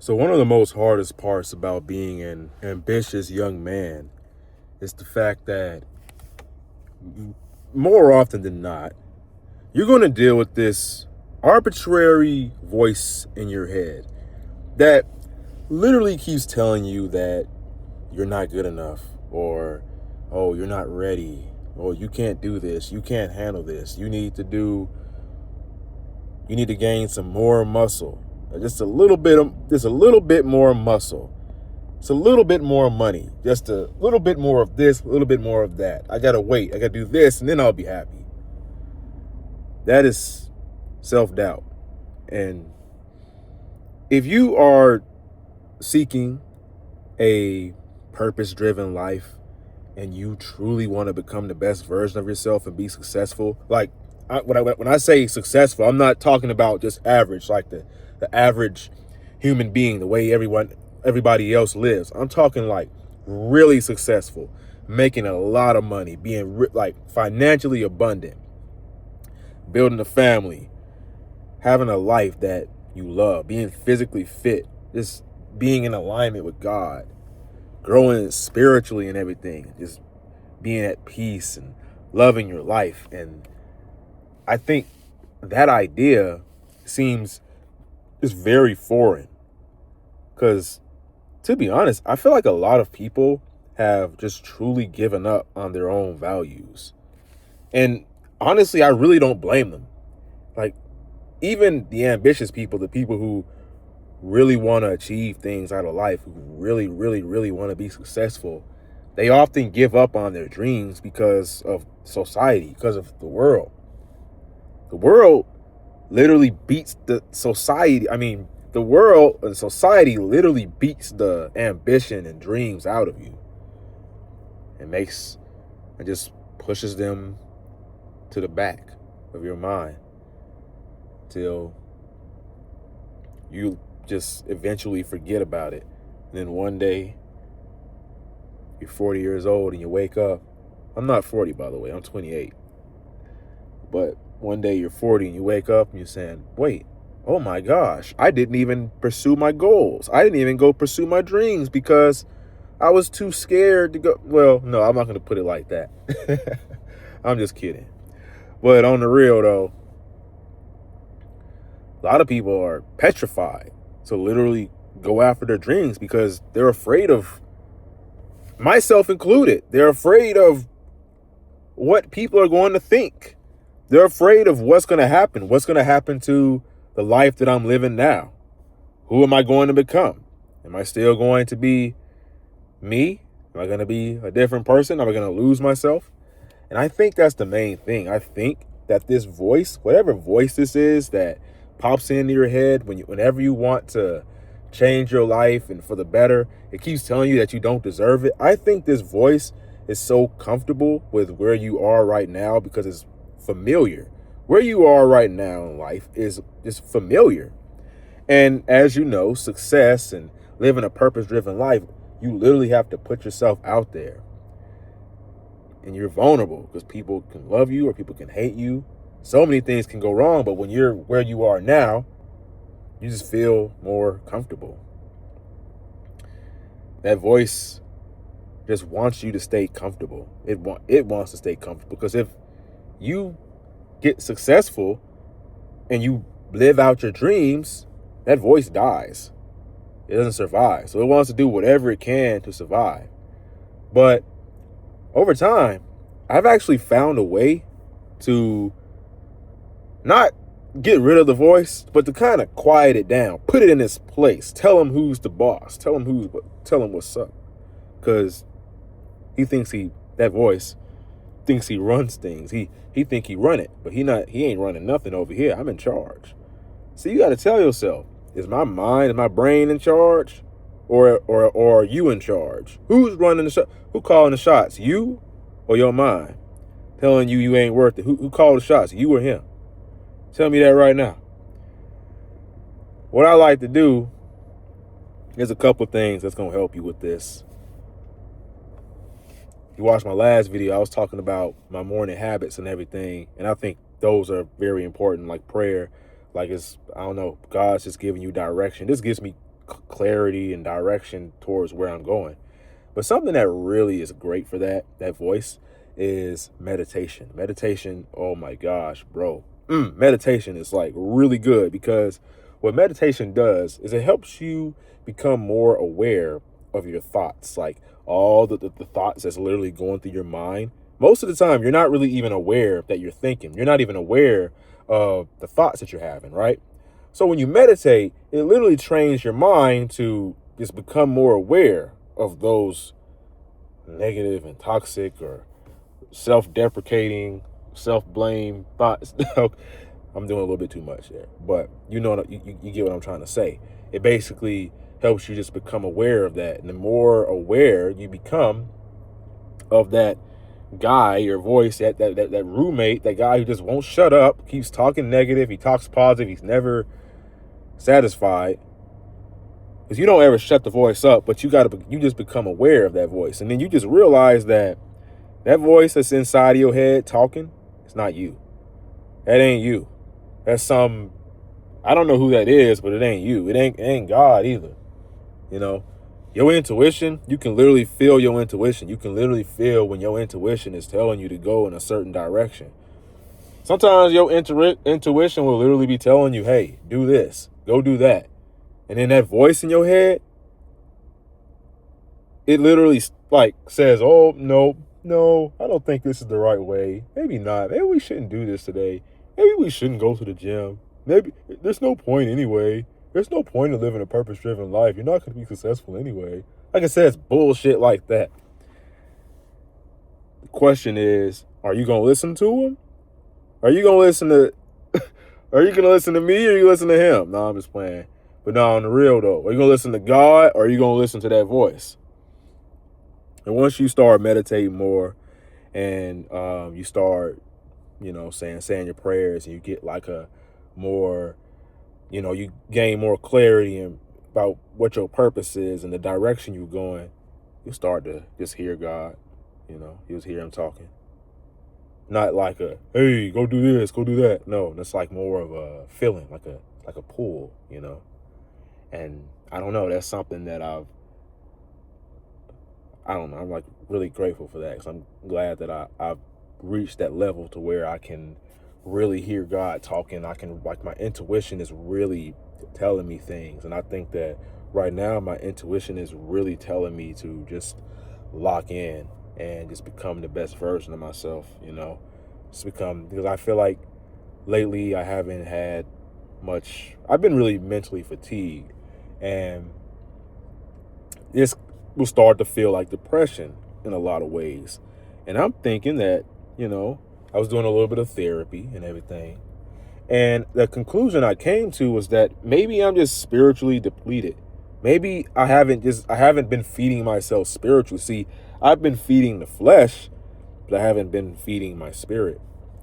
So one of the most hardest parts about being an ambitious young man is the fact that more often than not, you're going to deal with this arbitrary voice in your head that literally keeps telling you that you're not good enough, or, oh, you're not ready, or you can't do this, you can't handle this, you need to gain some more muscle, just a little bit more muscle. It's a little bit more money, just a little bit more of this, a little bit more of that. I gotta wait, I gotta do this, and then I'll be happy. That is self-doubt. And if you are seeking a purpose-driven life and you truly want to become the best version of yourself and be successful, like when I say successful, I'm not talking about just average, like the average human being, the way everybody else lives. I'm talking like really successful, making a lot of money, being like financially abundant, building a family, having a life that you love, being physically fit, just being in alignment with God, growing spiritually and everything, just being at peace and loving your life. And I think that idea seems just very foreign, because to be honest, I feel like a lot of people have just truly given up on their own values. And honestly, I really don't blame them. Like, even the ambitious people, the people who really want to achieve things out of life, who really, really, really want to be successful, they often give up on their dreams because of society, because of the world. The world literally beats the society. I mean, the world and society literally beats the ambition and dreams out of you. And just pushes them to the back of your mind till you just eventually forget about it. And then one day you're 40 years old and you wake up. I'm not 40, by the way, I'm 28. But one day you're 40 and you wake up and you're saying, wait, oh my gosh, I didn't even pursue my goals. I didn't even go pursue my dreams because I was too scared to go. Well, no, I'm not going to put it like that. I'm just kidding. But on the real, though, a lot of people are petrified to literally go after their dreams because they're afraid of, myself included, they're afraid of what people are going to think. They're afraid of what's going to happen to the life that I'm living now. Who am I going to become? Am I still going to be me? Am I going to be a different person? Am I going to lose myself? And I think that's the main thing. I think that this voice, whatever voice this is that pops into your head whenever you want to change your life and for the better, it keeps telling you that you don't deserve it. I think this voice is so comfortable with where you are right now because it's familiar. Where you are right now in life is familiar. And as you know, success and living a purpose-driven life, you literally have to put yourself out there. And you're vulnerable because people can love you or people can hate you. So many things can go wrong, but when you're where you are now, you just feel more comfortable. That voice just wants you to stay comfortable. It wants to stay comfortable because if you get successful and you live out your dreams, that voice dies. It doesn't survive. So it wants to do whatever it can to survive. But over time, I've actually found a way to not get rid of the voice, but to kind of quiet it down, put it in its place, tell him who's the boss, tell him what's up. Because that voice thinks he runs things. He think he run it, but he ain't running nothing over here. I'm in charge. So you got to tell yourself, is my mind and my brain in charge? Or are you in charge? Who's running the shot? Who calling the shots? You or your mind? Telling you ain't worth it. Who called the shots? You or him? Tell me that right now. What I like to do is a couple things that's going to help you with this. You watched my last video, I was talking about my morning habits and everything. And I think those are very important, like prayer. Like I don't know, God's just giving you direction. This gives me clarity and direction towards where I'm going. But something that really is great for that voice is meditation. Meditation, oh my gosh, bro. Meditation is like really good, because what meditation does is it helps you become more aware of your thoughts, like all the thoughts that's literally going through your mind. Most of the time, you're not really even aware that you're thinking. You're not even aware of the thoughts that you're having, right? So when you meditate, it literally trains your mind to just become more aware of those negative and toxic or self-deprecating, self-blame thoughts. I'm doing a little bit too much there, but you get what I'm trying to say. It basically helps you just become aware of that. And the more aware you become of that guy, your voice, that roommate, that guy who just won't shut up, keeps talking negative, he talks positive, he's never satisfied, because you don't ever shut the voice up, but you just become aware of that voice. And then you just realize that voice that's inside of your head talking, it's not you. That ain't you. That's some, I don't know who that is, but it ain't you. It ain't God either. You know, your intuition, you can literally feel your intuition. You can literally feel when your intuition is telling you to go in a certain direction. Sometimes your intuition will literally be telling you, hey, do this, go do that. And then that voice in your head, it literally like says, oh, no, I don't think this is the right way. Maybe not. Maybe we shouldn't do this today. Maybe we shouldn't go to the gym. Maybe there's no point anyway. There's no point in living a purpose-driven life. You're not going to be successful anyway. Like I said, it's bullshit like that. The question is, are you going to listen to him? Are you going to listen to are you going to listen to me, or are you listen to him? No, I'm just playing. But no, on the real though, are you going to listen to God, or are you going to listen to that voice? And once you start meditating more, and you start, saying your prayers, and you get like a more, you gain more clarity about what your purpose is and the direction you're going, you start to just hear God. You just hear him talking. Not like a, hey, go do this, go do that. No, that's like more of a feeling, like a pull, And I don't know, that's something that I don't know, I'm like really grateful for that, because I'm glad that I've reached that level to where I can really hear God talking. I can, like, my intuition is really telling me things. And I think that right now my intuition is really telling me to just lock in and just become the best version of myself, because I feel like lately I haven't had much, I've been really mentally fatigued, and this will start to feel like depression in a lot of ways. And I'm thinking that, I was doing a little bit of therapy and everything. And the conclusion I came to was that maybe I'm just spiritually depleted. Maybe I haven't been feeding myself spiritually. See, I've been feeding the flesh, but I haven't been feeding my spirit.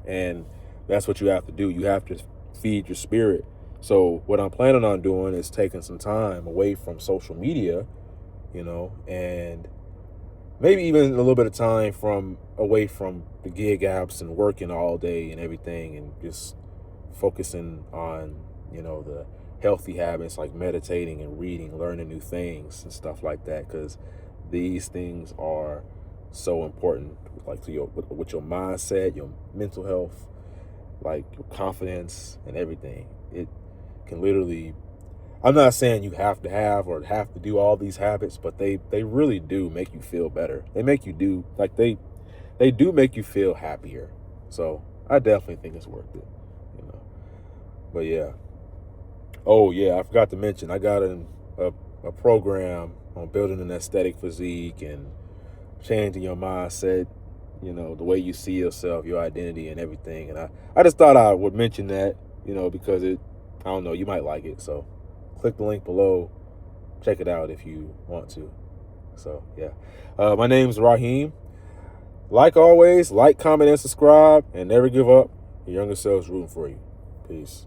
And that's what you have to do. You have to feed your spirit. So what I'm planning on doing is taking some time away from social media, and maybe even a little bit of time away from the gig apps and working all day and everything, and just focusing on, the healthy habits like meditating and reading, learning new things and stuff like that, because these things are so important, like to with your mindset, your mental health, like your confidence and everything. It can literally, I'm not saying you have to have or have to do all these habits, but they really do make you feel better. They make you do, like, they do make you feel happier. So I definitely think it's worth it, But yeah. Oh yeah, I forgot to mention, I got a program on building an aesthetic physique and changing your mindset, the way you see yourself, your identity and everything. And I just thought I would mention that, because I don't know, you might like it. So click the link below, check it out if you want to. So yeah, my name's Raheem. Like always, like, comment, and subscribe, and never give up. Your younger self's rooting for you. Peace.